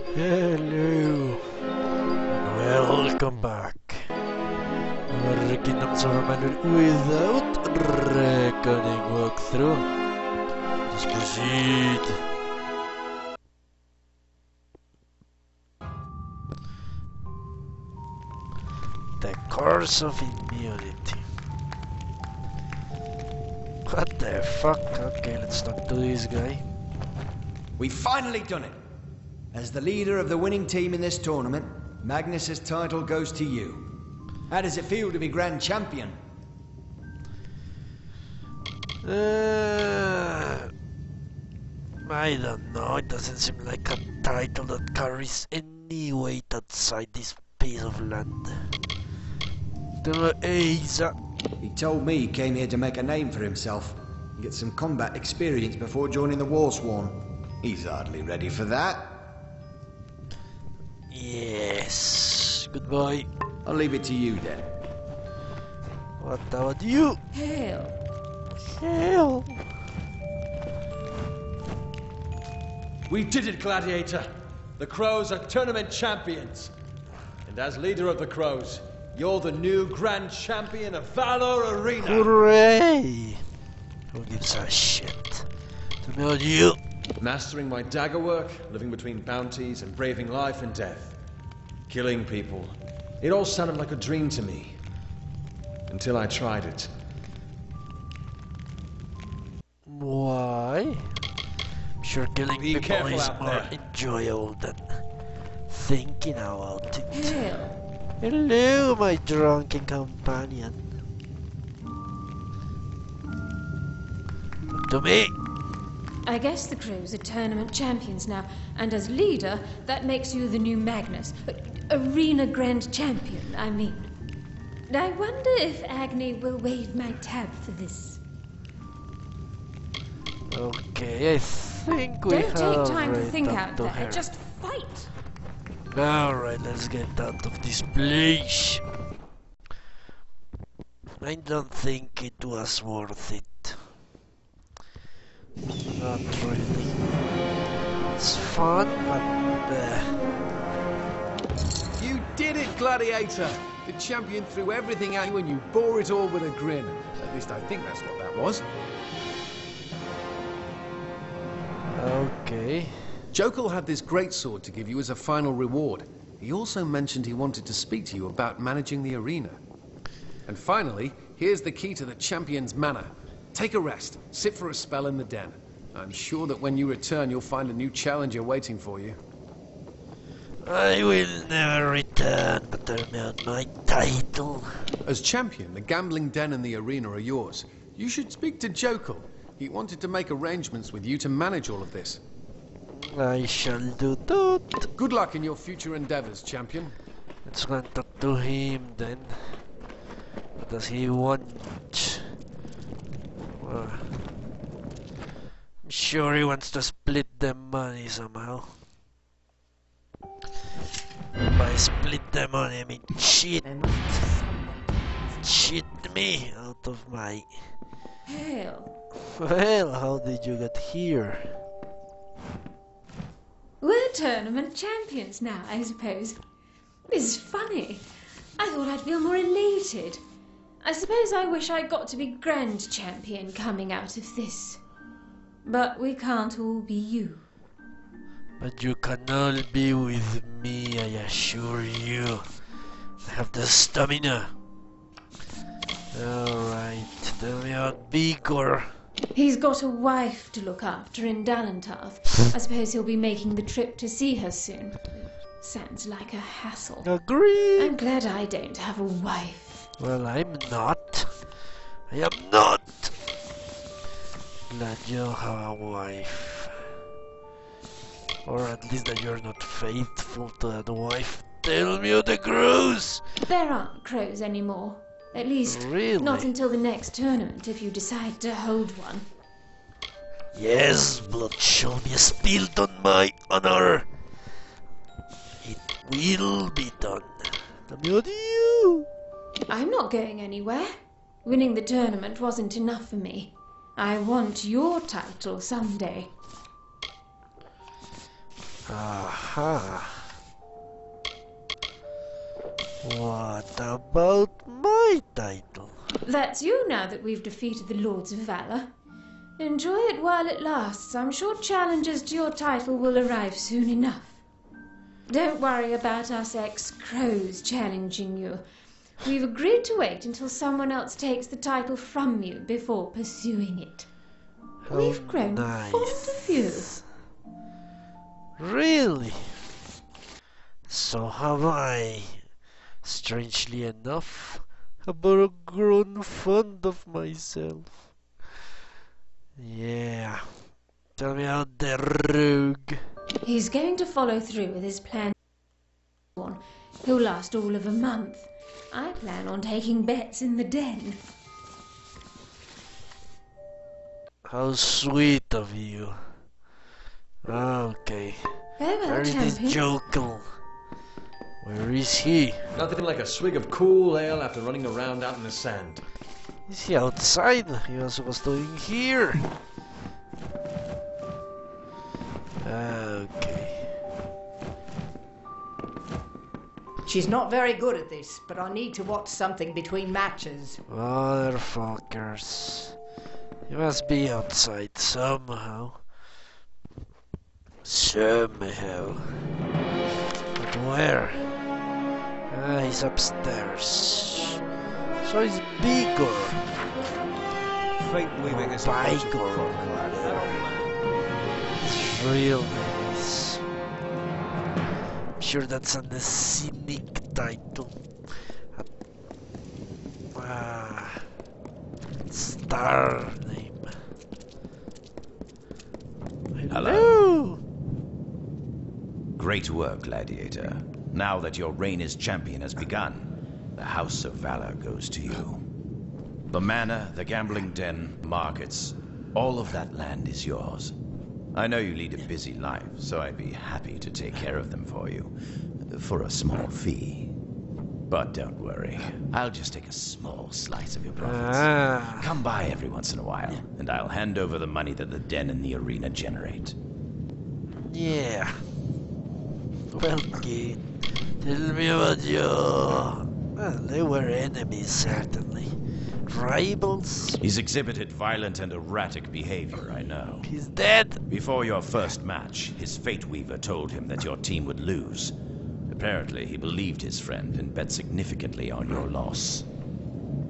Hello, and welcome back. Our Kingdoms of Amalur without reckoning walkthrough. Let's proceed. The course of immunity. What the fuck? Okay, let's talk to this guy. We've finally done it! As the leader of the winning team in this tournament, Magnus's title goes to you. How does it feel to be Grand Champion? I don't know, it doesn't seem like a title that carries any weight outside this piece of land. He told me he came here to make a name for himself, and get some combat experience before joining the Warsworn. He's hardly ready for that. Yes. Goodbye. I'll leave it to you then. What about you? Hail. Hail. We did it, Gladiator! The Crows are tournament champions! And as leader of the Crows, you're the new Grand Champion of Valor Arena! Hooray! Who gives a shit? Tell me about you. Mastering my dagger work, living between bounties and braving life and death. Killing people. It all sounded like a dream to me. Until I tried it. Why? I'm sure killing Be people careful is out more there. enjoyable than thinking about it. Hail. Hello, my drunken companion. Talk to me. I guess the Crows are tournament champions now, and as leader, that makes you the new Magnus. Arena Grand Champion, I mean. I wonder if Agni will waive my tab for this. Okay, I think we have Don't take time to right think up out to there, here. just fight! Alright, let's get out of this place. I don't think it was worth it. Not really. It's fun, but You did it, Gladiator! The champion threw everything at you and you bore it all with a grin. At least I think that's what that was. okay. Jokal had this great sword to give you as a final reward. He also mentioned he wanted to speak to you about managing the arena. And finally, here's the key to the champion's manor. Take a rest, sit for a spell in the den. I'm sure that when you return, you'll find a new challenger waiting for you. I will never return, but tell me about my title. As champion, the gambling den and the arena are yours. You should speak to Jokal. He wanted to make arrangements with you to manage all of this. I shall do that. Good luck in your future endeavors, champion. Let's go and talk to him then. What does he want? I'm sure he wants to split the money somehow. By split the money, I mean cheat. Cheat me out of my... Hail. Well, how did you get here? We're tournament champions now, I suppose. This is funny. I thought I'd feel more elated. I suppose I wish I got to be Grand Champion coming out of this. But we can't all be you. But you can all be with me, I assure you. I have the stamina. Alright, tell me about Vigor. He's got a wife to look after in Dalentarth. I suppose he'll be making the trip to see her soon. Sounds like a hassle. Agreed. I'm glad I don't have a wife. Well, I'm not. I am not. Glad you have a wife. Or at least that you're not faithful to that wife. Tell me of the Crows. There aren't crows anymore. At least, Really? not until the next tournament, if you decide to hold one. Yes, blood shall be spilled on my honor. It will be done. Tell me about you. I'm not going anywhere. Winning the tournament wasn't enough for me. I want your title someday. Aha. What about my title? That's you now that we've defeated the Lords of Valor. Enjoy it while it lasts. I'm sure challengers to your title will arrive soon enough. Don't worry about us ex-crows challenging you. We've agreed to wait until someone else takes the title from you before pursuing it. We've grown fond of you. Really? So have I. Strangely enough, I've grown fond of myself. Yeah. Tell me about the rogue. He's going to follow through with his plan. He'll last all of a month. I plan on taking bets in the den. How sweet of you. Okay. Farewell, Where is this champion. joker? Where is he? Nothing like a swig of cool ale after running around out in the sand. Is he outside? He was supposed to be in here. Okay. She's not very good at this, but I need to watch something between matches. Motherfuckers. He must be outside somehow. Somehow. But where? Ah, he's upstairs. So he's bigger. Fate weaving is Bigger or whatever. It's real nice. I'm sure that's an scenic title. Star name. Hello. Great work, Gladiator. Now that your reign as champion has begun, the House of Valor goes to you. The manor, the gambling den, markets, all of that land is yours. I know you lead a busy life, so I'd be happy to take care of them for you, for a small fee. But don't worry, I'll just take a small slice of your profits. Come by every once in a while, and I'll hand over the money that the den and the arena generate. Yeah. Well, kid, tell me about your... Well, they were enemies, certainly. Rivals? He's exhibited violent and erratic behavior, I know. He's dead. Before your first match, his Fate Weaver told him that your team would lose. Apparently, he believed his friend and bet significantly on your loss.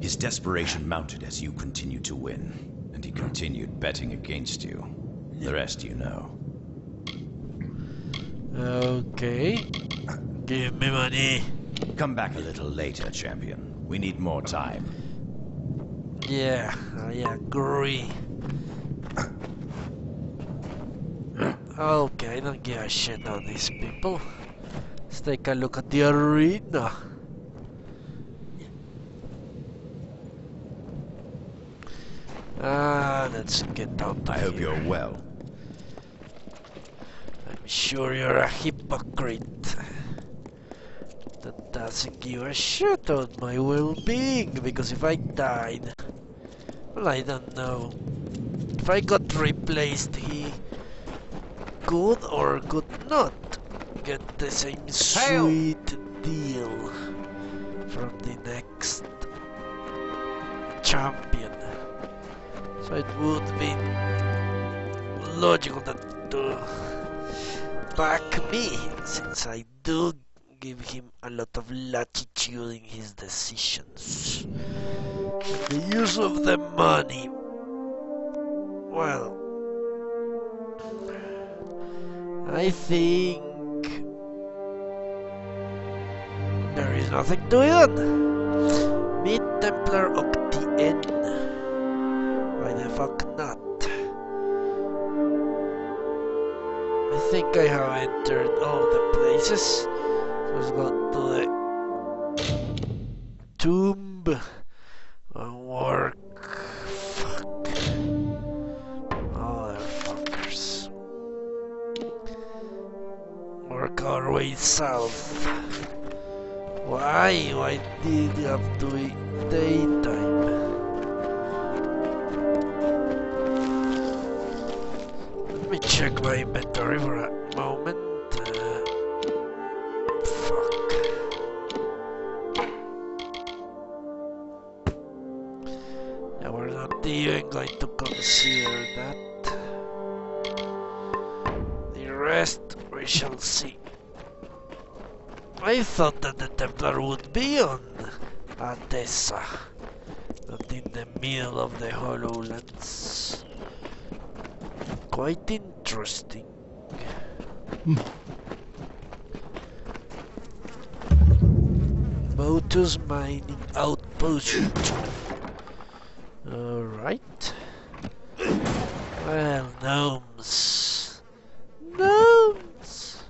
His desperation mounted as you continued to win, and he continued betting against you. The rest you know. Okay. Give me money. Come back a little later, champion. We need more time. Yeah, I agree. Okay, I don't give a shit on these people. Let's take a look at the arena. Let's get out of I hope here. you're well. I'm sure you're a hypocrite that doesn't give a shit on my well-being, because if I died, well, I don't know. If I got replaced, he could or could not get the same sweet deal from the next champion. So it would be logical that to back me, since I do give him a lot of latitude in his decisions. The use of the money, well, I think there is nothing to it. Meet Templar Octien. Why the fuck not? I think I have entered all the places. Let's go to the tomb and work. Fuck. Motherfuckers. Work our way south. Why? Why did you have to be daytime? Let me check my inventory for a moment. I'm going to consider that. The rest we shall see. I thought that the Templar would be on Atessa, not in the middle of the Hollowlands. Quite interesting. Motus mining outpost. Alright. Well, gnomes. Gnomes!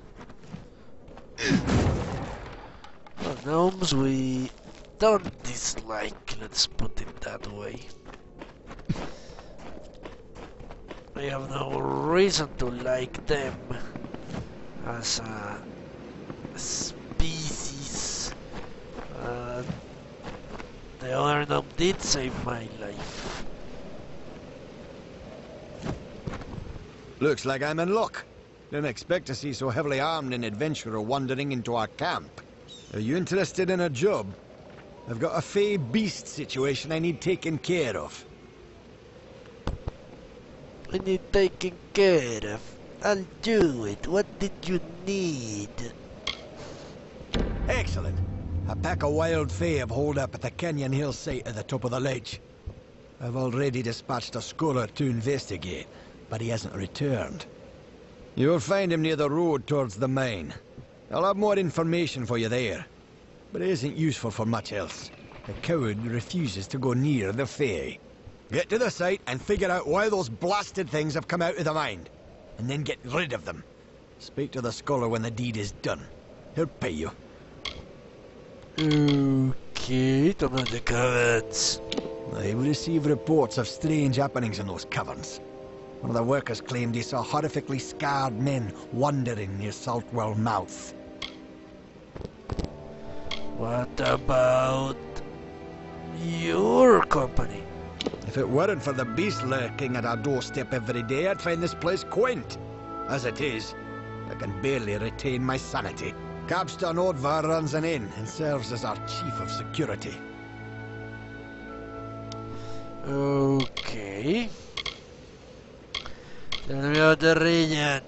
Well, gnomes we don't dislike, let's put it that way. I have no reason to like them as a species. The other gnome did save my life. Looks like I'm in luck. Didn't expect to see so heavily armed an adventurer wandering into our camp. Are you interested in a job? I've got a fey beast situation I need taken care of. I need taken care of. I'll do it. What did you need? Excellent. A pack of wild fey have holed up at the canyon hill site at the top of the ledge. I've already dispatched a scholar to investigate, but he hasn't returned. You'll find him near the road towards the mine. I'll have more information for you there, but it isn't useful for much else. The coward refuses to go near the fey. Get to the site and figure out why those blasted things have come out of the mine, and then get rid of them. Speak to the scholar when the deed is done. He'll pay you. Okay, don't know the caverns. I receive reports of strange happenings in those caverns. One of the workers claimed he saw horrifically scarred men wandering near Saltwell Mouth. What about your company? If it weren't for the beast lurking at our doorstep every day, I'd find this place quaint. As it is, I can barely retain my sanity. Capstan Odvar runs an inn and serves as our chief of security. Okay. Tell me about the region.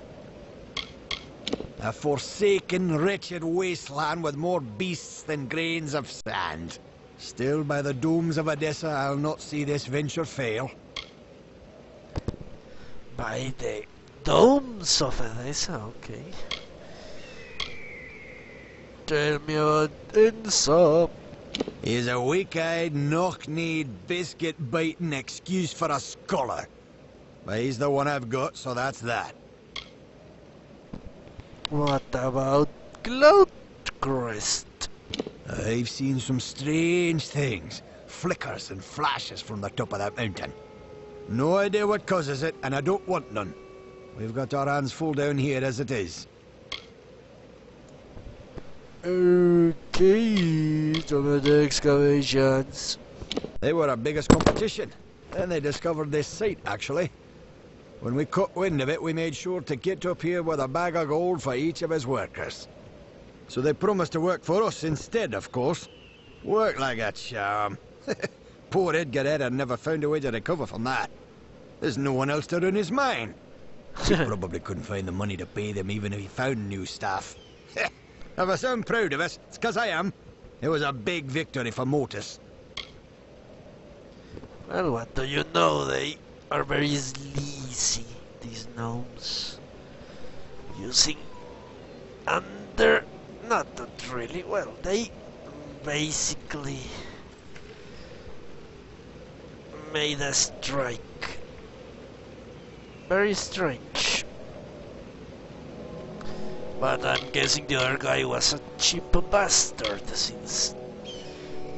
A forsaken, wretched wasteland with more beasts than grains of sand. Still, by the domes of Odessa, I'll not see this venture fail. By the domes of Odessa, okay. Tell me about Insa. He's a weak-eyed, knock-kneed, biscuit-biting excuse for a scholar. But he's the one I've got, so that's that. What about Cloudcrest? I've seen some strange things. Flickers and flashes from the top of that mountain. No idea what causes it, and I don't want none. We've got our hands full down here as it is. Okay, some of the excavations. They were our biggest competition. Then they discovered this site, actually. When we caught wind of it, we made sure to get up here with a bag of gold for each of his workers. So they promised to work for us instead, of course. Work like a charm. Poor Edgar Edder never found a way to recover from that. There's no one else to run his mine. He probably couldn't find the money to pay them even if he found new staff. If I sound proud of us, it's 'cause I am. It was a big victory for Motus. Well, what do you know? They are very sleazy, these gnomes. Using under... not that really, well, they basically made a strike. Very strange. But I'm guessing the other guy was a cheap bastard, since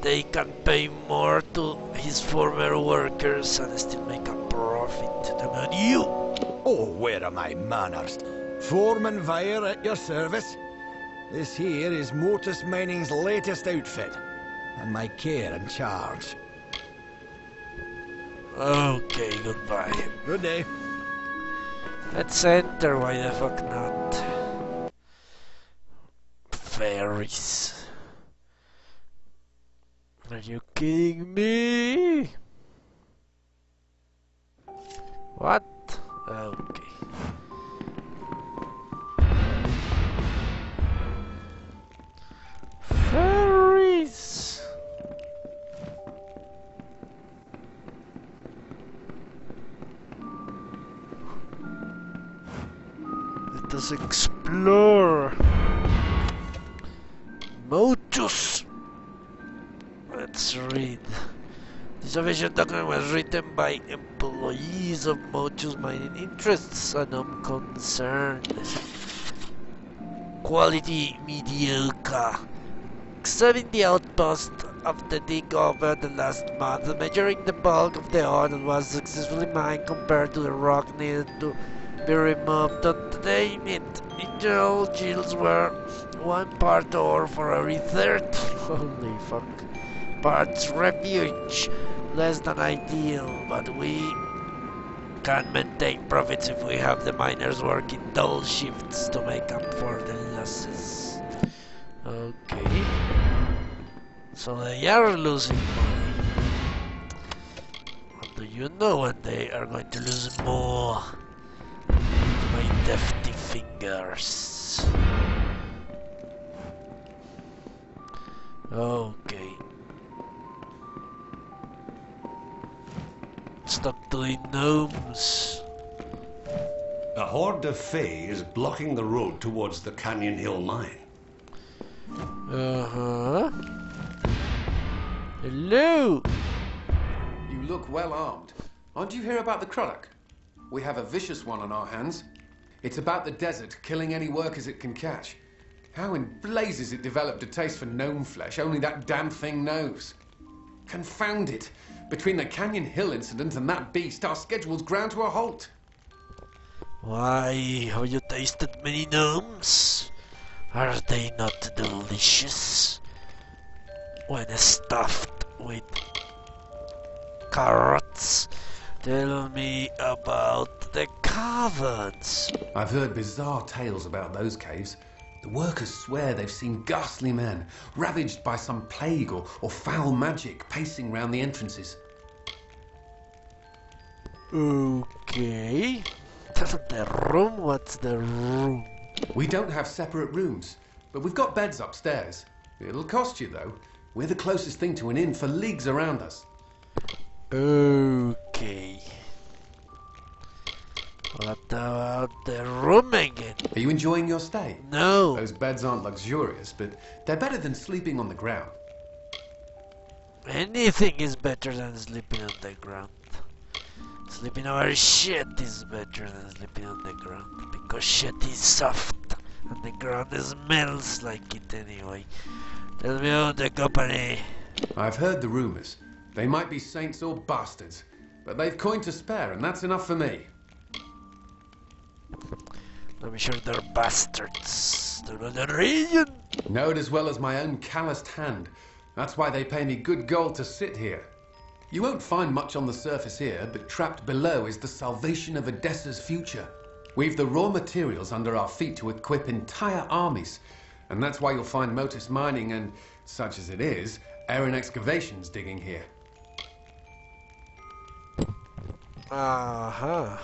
they can pay more to his former workers and still make a profit than you. Oh, where are my manners? Foreman Vire at your service. This here is Motus Mining's latest outfit, and my care and charge. Okay, goodbye. Good day. Let's enter, why the fuck not? Fairies. Are you kidding me? What? Okay. Ferries! Let us explore. Motus! Let's read. This official document was written by employees of Motus Mining Interests and I'm concerned. Quality mediocre. Except the outpost of the takeover the last month, measuring the bulk of the ore that was successfully mined compared to the rock needed to be removed on the it. In general, yields were 1 part ore for every 30. Holy fuck. Parts refuge. Less than ideal, but we can maintain profits if we have the miners working double shifts to make up for the losses. Okay. So they are losing money. What do you know when they are going to lose more? My defty fingers. Okay. Let's talk to the gnomes. A horde of Fae is blocking the road towards the Canyon Hill mine. Uh-huh. Hello! You look well armed. Aren't you here about the Craddock? We have a vicious one on our hands. It's about the desert, killing any workers it can catch. How in blazes it developed a taste for gnome flesh, only that damn thing knows. Confound it! Between the Canyon Hill incident and that beast, our schedule's ground to a halt. Why, have you tasted many gnomes? Are they not delicious? When stuffed with carrots? Tell me about the caverns. I've heard bizarre tales about those caves. The workers swear they've seen ghastly men, ravaged by some plague or foul magic, pacing round the entrances. Okay. The room? What's the room? We don't have separate rooms, but we've got beds upstairs. It'll cost you, though. We're the closest thing to an inn for leagues around us. Okay. What about the room again? Are you enjoying your stay? No. Those beds aren't luxurious, but they're better than sleeping on the ground. Anything is better than sleeping on the ground. Sleeping over shit is better than sleeping on the ground. Because shit is soft and the ground smells like it anyway. Tell me about the company. I've heard the rumors. They might be saints or bastards, but they've coin to spare, and that's enough for me. I'm sure they're bastards. They're not the region. Know it as well as my own calloused hand. That's why they pay me good gold to sit here. You won't find much on the surface here, but trapped below is the salvation of Odessa's future. We've the raw materials under our feet to equip entire armies, and that's why you'll find Motus Mining and, such as it is, Aaron Excavations digging here. Uh-huh.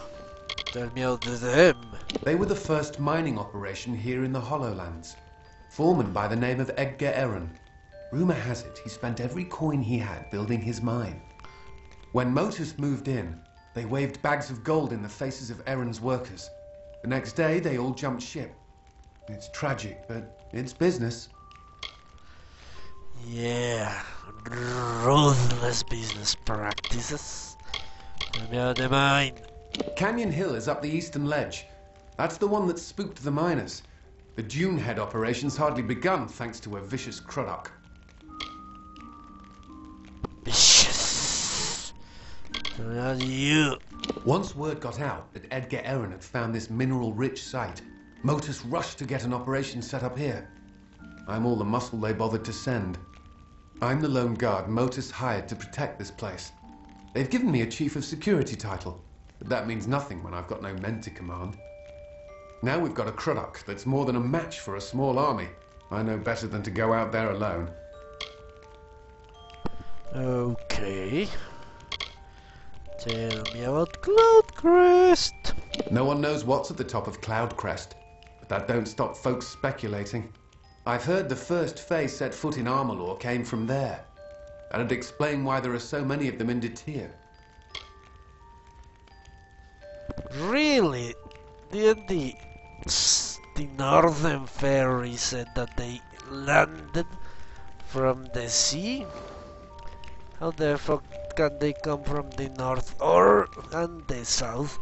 Tell me about them. They were the first mining operation here in the Hollowlands. Foreman by the name of Edgar Aaron. Rumor has it he spent every coin he had building his mine. When Motus moved in, they waved bags of gold in the faces of Aaron's workers. The next day, they all jumped ship. It's tragic, but it's business. Yeah, ruthless business practices. Tell me about the mine. Canyon Hill is up the eastern ledge. That's the one that spooked the miners. The Dune Head operation's hardly begun thanks to a vicious Craddock. Vicious. Tell me about you. Once word got out that Edgar Aaron had found this mineral-rich site, Motus rushed to get an operation set up here. I'm all the muscle they bothered to send. I'm the lone guard Motus hired to protect this place. They've given me a Chief of Security title, but that means nothing when I've got no men to command. Now we've got a Craddock that's more than a match for a small army. I know better than to go out there alone. Okay. Tell me about Cloud Crest. No one knows what's at the top of Cloud Crest, but that don't stop folks speculating. I've heard the first Fae set foot in Amalur came from there. That'd explain why there are so many of them in Detir. Really? Didn't the northern fairy said that they landed from the sea? How the fuck can they come from the north or and the south?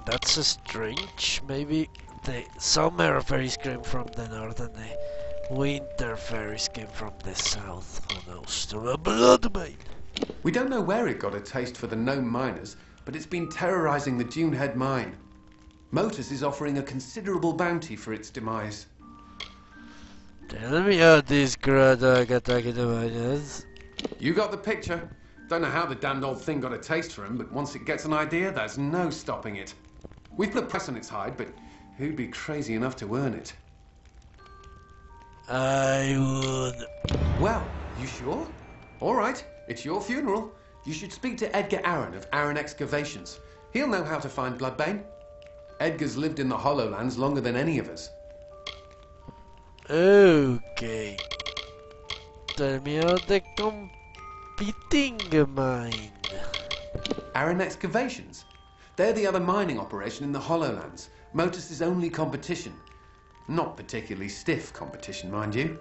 That's strange. Maybe the summer fairies came from the north and the winter fairies came from the south. Who knows? To a bloodbane. We don't know where it got a taste for the gnome miners, but it's been terrorizing the Dunehead mine. Motus is offering a considerable bounty for its demise. Tell me how this crowd attacking the miners. You got the picture. Don't know how the damned old thing got a taste for him, but once it gets an idea, there's no stopping it. We've put a price on its hide, but who'd be crazy enough to earn it? I would. Well, you sure? All right, it's your funeral. You should speak to Edgar Aaron of Aaron Excavations. He'll know how to find Bloodbane. Edgar's lived in the Hollowlands longer than any of us. Okay. Tell me how the competing mine. Aaron Excavations? They're the other mining operation in the Hollowlands. Motus's only competition. Not particularly stiff competition, mind you.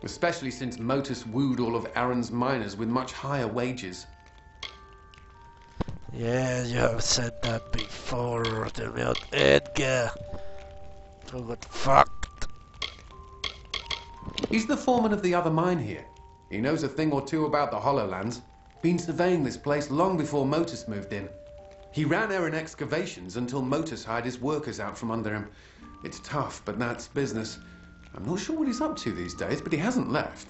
Especially since Motus wooed all of Aaron's miners with much higher wages. Yeah, you have said that before. Tell me about Edgar. Who got fucked. He's the foreman of the other mine here. He knows a thing or two about the Hollowlands. Been surveying this place long before Motus moved in. He ran Aaron Excavations until Motus hired his workers out from under him. It's tough, but that's business. I'm not sure what he's up to these days, but he hasn't left.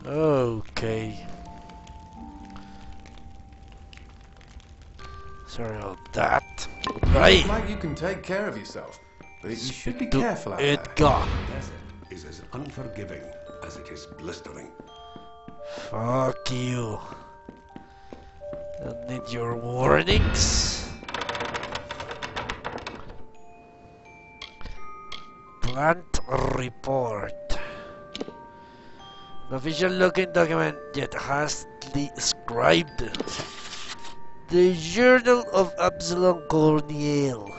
Okay. Sorry about that. Right. Looks like you can take care of yourself, but you should be To careful out there. Edgar. The desert is as unforgiving as it is blistering. Fuck you. Don't need your warnings. Plant report. The official looking document yet has described the Journal of Absalom Corniel.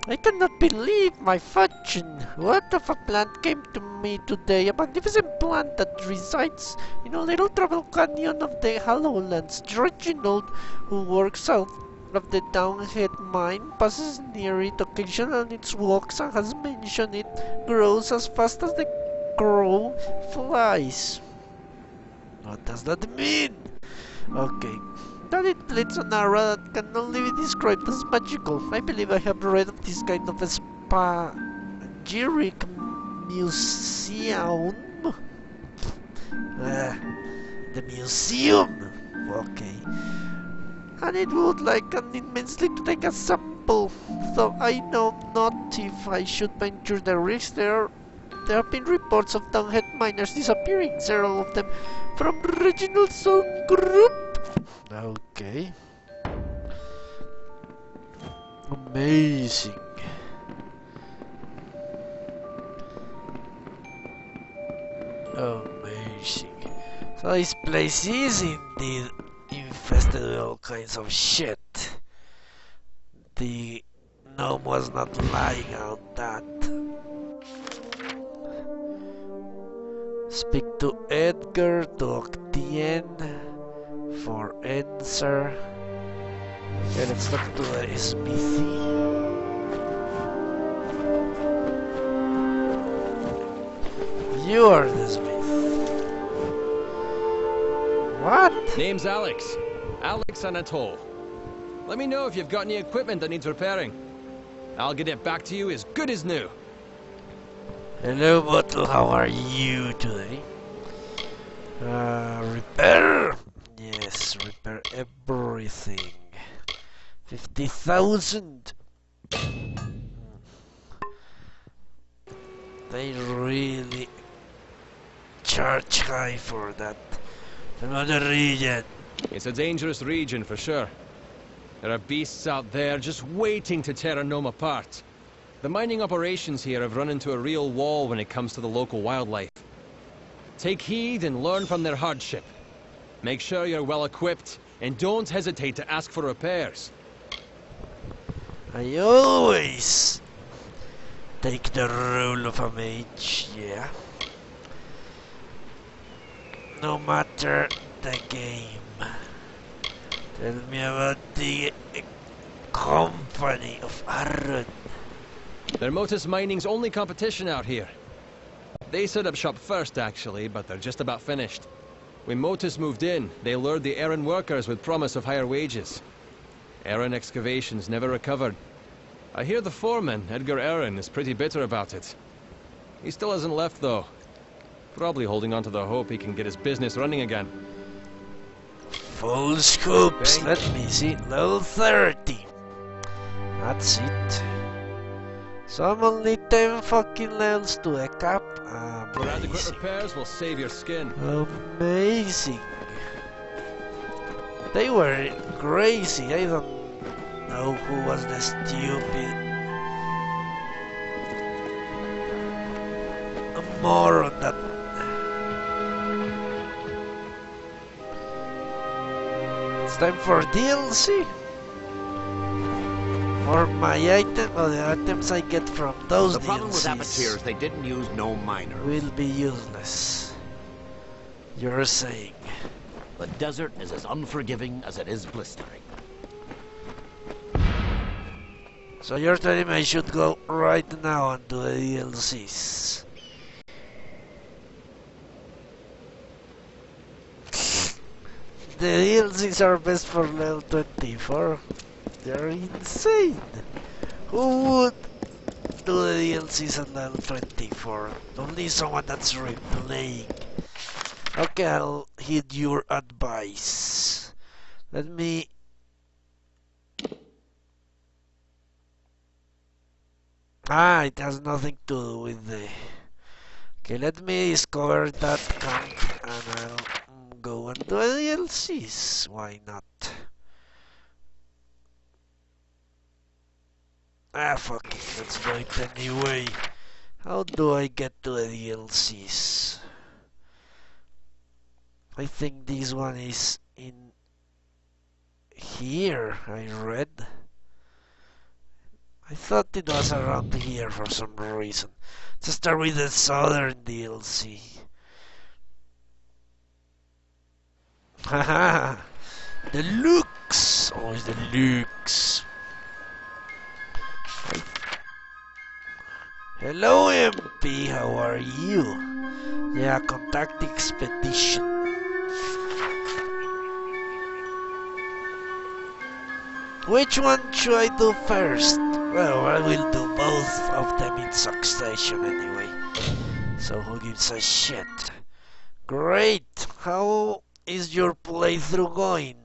I cannot believe my fortune. What of a plant came to me today? A magnificent plant that resides in a little trouble canyon of the Hollowlands. Reginald, who works out of the Downhead mine, passes near it occasionally on its walks and has mentioned it grows as fast as the crow flies. What does that mean? Okay. That it leads an aura that can only be described as magical. I believe I have read of this kind of a spagyric museum. The museum. Okay. And it would like an immensely to take a sample. Though I know not if I should venture the risk. There have been reports of Downhead miners disappearing, several of them from Reginald's own group. Okay. Amazing. Amazing. So this place is indeed infested with all kinds of shit. The gnome was not lying on that. Speak to Edgar, to Octien for answer. Okay, let's talk to the smithy. You are the smith. What? Name's Alex. Alex Anatole. Let me know if you've got any equipment that needs repairing. I'll get it back to you as good as new. Hello, Bottle. How are you today? Repair? Yes, repair everything. 50,000. They really charge high for that. Another region. It's a dangerous region for sure. There are beasts out there just waiting to tear a gnome apart. The mining operations here have run into a real wall when it comes to the local wildlife. Take heed and learn from their hardship. Make sure you're well equipped, and don't hesitate to ask for repairs. I always take the role of a mage, yeah. No matter the game. Tell me about the company of Arun. They're Motus Mining's only competition out here. They set up shop first, actually, but they're just about finished. When Motus moved in, they lured the Erin workers with promise of higher wages. Erin excavations never recovered. I hear the foreman, Edgar Erin, is pretty bitter about it. He still hasn't left, though. Probably holding on to the hope he can get his business running again. Full scoops. Okay. Let me see. Level 30. That's it. So I'm only 10 fucking levels to a cap. For adequate repairs will save your skin. Amazing. They were crazy. I don't know who was the stupid moron that. It's time for DLC. For my item, or the items I get from those The problem with DLCs Amateurs is they didn't use no miners. will be useless. You're saying. The desert is as unforgiving as it is blistering. So you're telling me I should go right now and do the DLCs. The DLCs are best for level 24. They're insane. Who would do the DLCs at level 24? Only someone that's replaying. Okay, I'll heed your advice. Let me... it has nothing to do with the... Okay, let me discover that camp and I'll go and do the DLCs. Why not? Fuck it, let's do it anyway. How do I get to the DLCs? I think this one is in here, I read. I thought it was around here for some reason. Let's start with the southern DLC. Haha! The looks! Always the looks. Hello MP, how are you? Yeah, contact expedition. Which one should I do first? Well, I will do both of them in succession anyway. So who gives a shit? Great! How is your playthrough going?